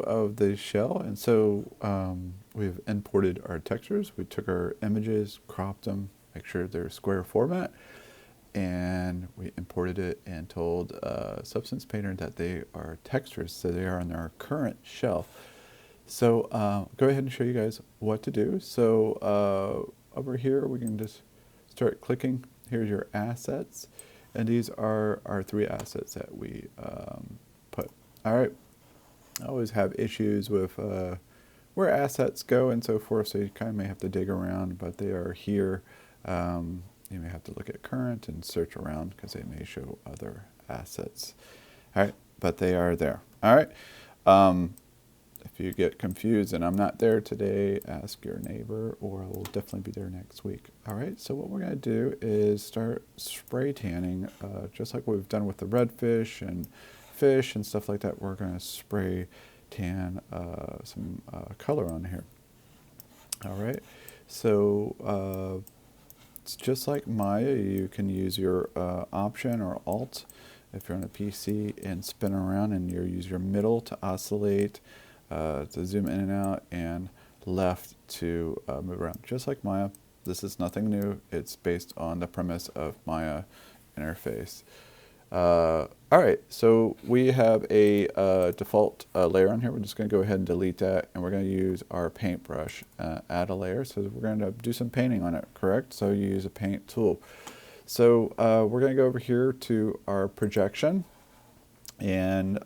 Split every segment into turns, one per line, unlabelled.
of the shell, and so we've imported our textures. We took our images, cropped them, make sure they're square format, and we imported it and told Substance Painter that they are textures, so they are in our current shell. So go ahead and show you guys what to do. So over here, we can just start clicking. Here's your assets, and these are our 3 assets that we put. All right. I always have issues with where assets go and so forth, so you kind of may have to dig around, but they are here. You may have to look at current and search around because they may show other assets. All right, but they are there. All right. If you get confused and I'm not there today, ask your neighbor, or I will definitely be there next week. All right, so what we're going to do is start spray tanning, just like we've done with the redfish and fish and stuff like that. We're going to spray tan some color on here. All right, so it's just like Maya. You can use your Option or Alt if you're on a PC and spin around, and you use your middle to oscillate, to zoom in and out, and left to move around. Just like Maya. This is nothing new. It's based on the premise of Maya interface. All right, so we have a default layer on here. We're just going to go ahead and delete that, and we're going to use our paintbrush, add a layer. So we're going to do some painting on it, correct? So you use a paint tool. So we're going to go over here to our projection, and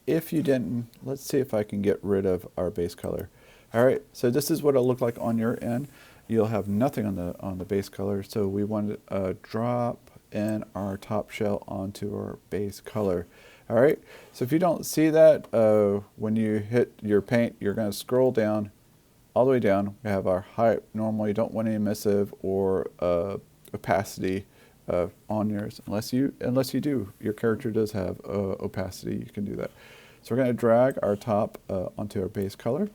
if you didn't, let's see if I can get rid of our base color. All right, so this is what it'll look like on your end. You'll have nothing on the base color, so we want to drop in our top shell onto our base color. All right, so if you don't see that, when you hit your paint, you're going to scroll down, all the way down. We have our height. Normally, you don't want any emissive or opacity on yours, unless you do. Your character does have opacity. You can do that. So we're going to drag our top onto our base color.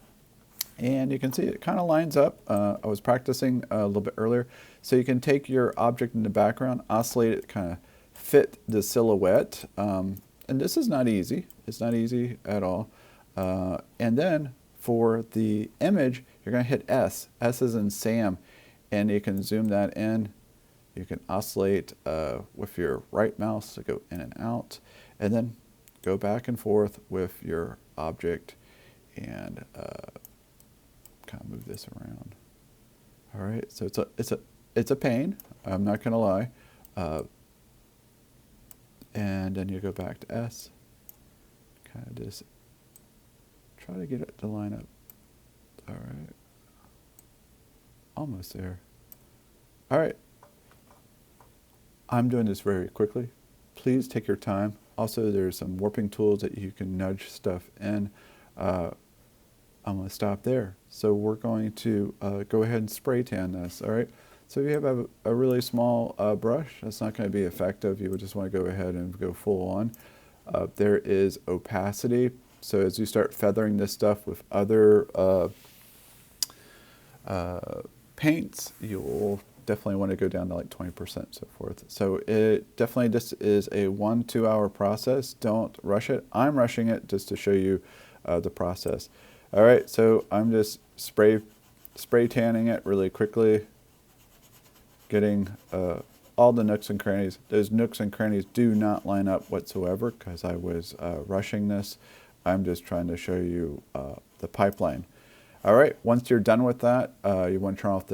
And you can see it kind of lines up. I was practicing a little bit earlier. So you can take your object in the background, oscillate it, kind of fit the silhouette. And this is not easy. It's not easy at all. And then for the image, you're going to hit S. S is in Sam. And you can zoom that in. You can oscillate with your right mouse to go in and out. And then go back and forth with your object and kind of move this around. All right, so it's a pain. I'm not gonna lie. And then you go back to S. Kind of just try to get it to line up. All right, almost there. All right, I'm doing this very quickly. Please take your time. Also, there's some warping tools that you can nudge stuff in. I'm going to stop there. So we're going to go ahead and spray tan this, all right? So if you have a really small brush, that's not going to be effective. You would just want to go ahead and go full on. There is opacity. So as you start feathering this stuff with other paints, you'll definitely want to go down to like 20%, so forth. So this is a 1-2 hour process. Don't rush it. I'm rushing it just to show you the process. All right, so I'm just spray tanning it really quickly, getting all the nooks and crannies. Those nooks and crannies do not line up whatsoever because I was rushing this. I'm just trying to show you the pipeline. All right, once you're done with that, you want to turn off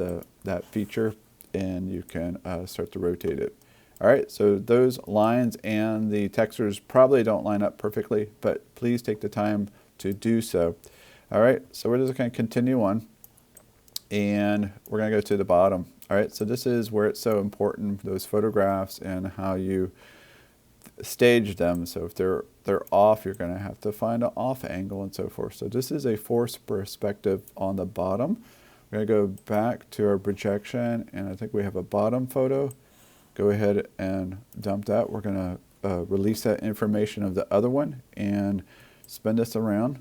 that feature, and you can start to rotate it. All right, so those lines and the textures probably don't line up perfectly, but please take the time to do so. All right, so we're just going to continue on, and we're going to go to the bottom. All right, so this is where it's so important, those photographs and how you stage them. So if they're off, you're going to have to find an off angle and so forth. So this is a forced perspective on the bottom. We're going to go back to our projection, and I think we have a bottom photo. Go ahead and dump that. We're going to release that information of the other one and spin this around.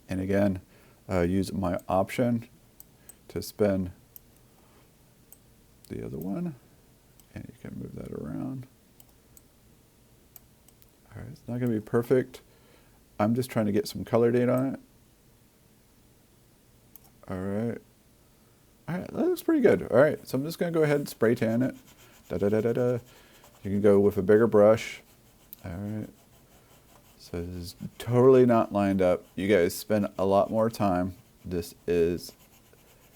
And again, use my Option to spin the other one, and you can move that around. All right, it's not going to be perfect. I'm just trying to get some color data on it. All right. All right, that looks pretty good. All right, so I'm just going to go ahead and spray tan it. Da da da da da. You can go with a bigger brush. All right. So this is totally not lined up. You guys spend a lot more time. This is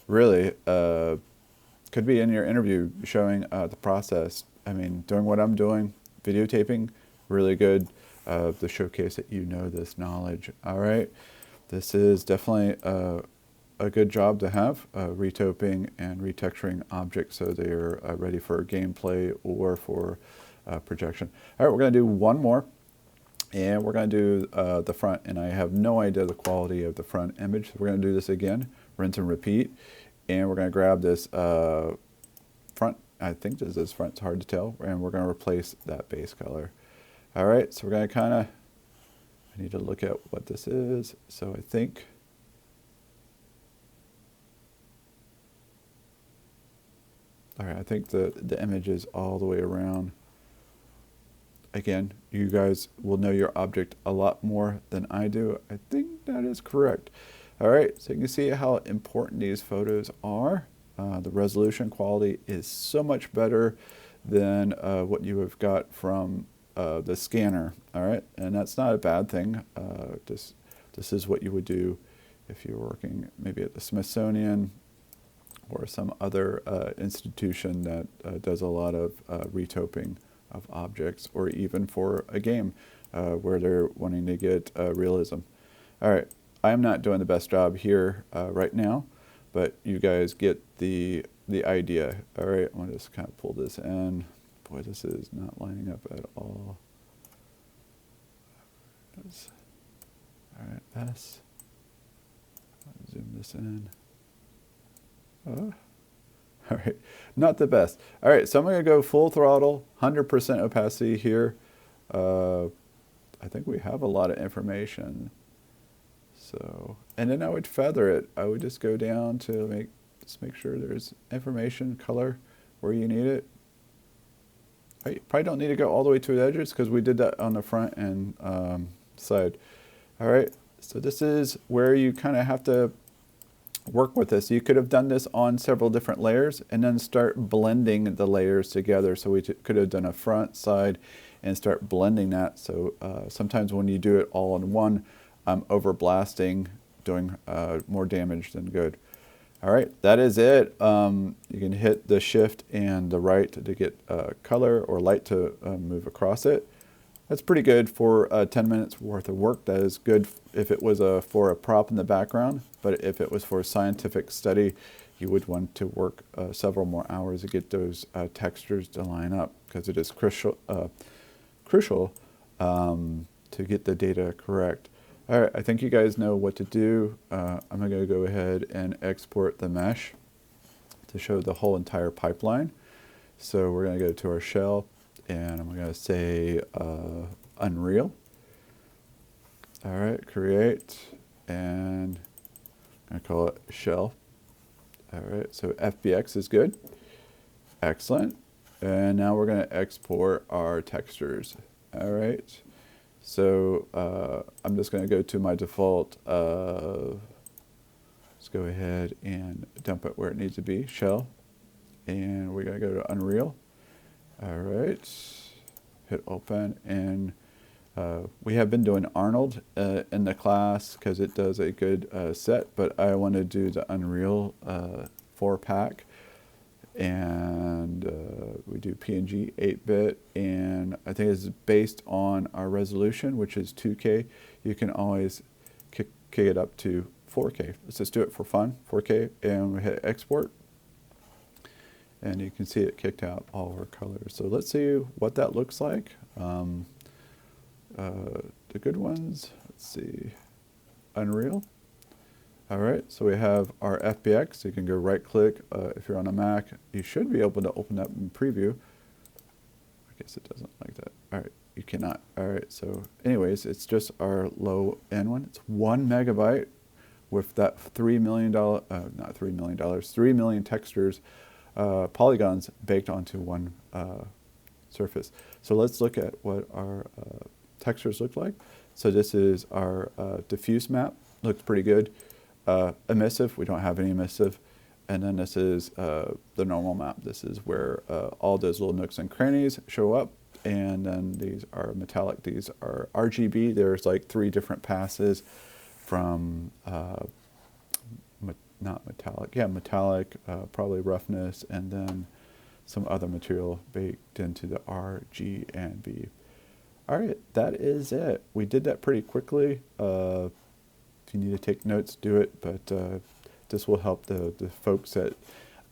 really could be in your interview showing the process. I mean, doing what I'm doing, videotaping, really good to showcase that you know this knowledge. All right, this is definitely a good job to have, retoping and retexturing objects so they're ready for gameplay or for projection. All right, we're going to do one more, and we're going to do the front, and I have no idea the quality of the front image. We're going to do this again, rinse and repeat, and we're going to grab this front. I think this is front, it's hard to tell, and we're going to replace that base color. All right, so we're going to kind of, I need to look at what this is. So I think, all right, I think the image is all the way around. Again, you guys will know your object a lot more than I do. I think that is correct. All right, so you can see how important these photos are. The resolution quality is so much better than what you have got from the scanner. All right, and that's not a bad thing. This is what you would do if you're working maybe at the Smithsonian or some other institution that does a lot of retoping of objects, or even for a game where they're wanting to get realism. All right, I'm not doing the best job here right now, but you guys get the idea. All right, I'm gonna just kind of pull this in. Boy, this is not lining up at all. All right, this. Zoom this in. All right, not the best. All right, so I'm going to go full throttle, 100% opacity here. I think we have a lot of information. So, and then I would feather it. I would just go down to just make sure there's information, color, where you need it. You probably don't need to go all the way to the edges because we did that on the front and side. All right, so this is where you kind of have to work with this. You could have done this on several different layers and then start blending the layers together. So we could have done a front, side, and start blending that. So sometimes when you do it all in one, over blasting, doing more damage than good. All right, that is it. You can hit the shift and the right to get color or light to move across it. That's pretty good for 10 minutes worth of work. That is good if it was for a prop in the background, but if it was for a scientific study, you would want to work several more hours to get those textures to line up, because it is crucial to get the data correct. All right, I think you guys know what to do. I'm going to go ahead and export the mesh to show the whole entire pipeline. So we're going to go to our shell, and I'm going to say Unreal. All right, create, and I'm going to call it shell. All right, so FBX is good. Excellent. And now we're going to export our textures. All right. So I'm just going to go to my default. Let's go ahead and dump it where it needs to be, shell. And we're going to go to Unreal. All right, hit open, and we have been doing Arnold in the class because it does a good set, but I want to do the Unreal 4-pack, and we do PNG 8-bit, and I think it's based on our resolution, which is 2K. You can always kick it up to 4K. Let's just do it for fun, 4K, and we hit export. And you can see it kicked out all of our colors. So let's see what that looks like. The good ones, let's see, Unreal. All right, so we have our FBX. You can go right click. If you're on a Mac, you should be able to open up in preview. I guess it doesn't like that. All right, you cannot. All right, so anyways, it's just our low end one. It's 1 megabyte with that $3 million, not $3 million, 3 million textures. Polygons baked onto one surface. So let's look at what our textures look like. So this is our diffuse map. Looks pretty good. Emissive, we don't have any emissive. And then this is the normal map. This is where all those little nooks and crannies show up. And then these are metallic. These are RGB. There's like 3 different passes from not metallic. Yeah, metallic, probably roughness, and then some other material baked into the R, G, and B. All right, that is it. We did that pretty quickly. If you need to take notes, do it. But this will help the folks that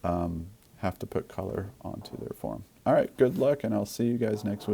have to put color onto their form. All right, good luck, and I'll see you guys next week.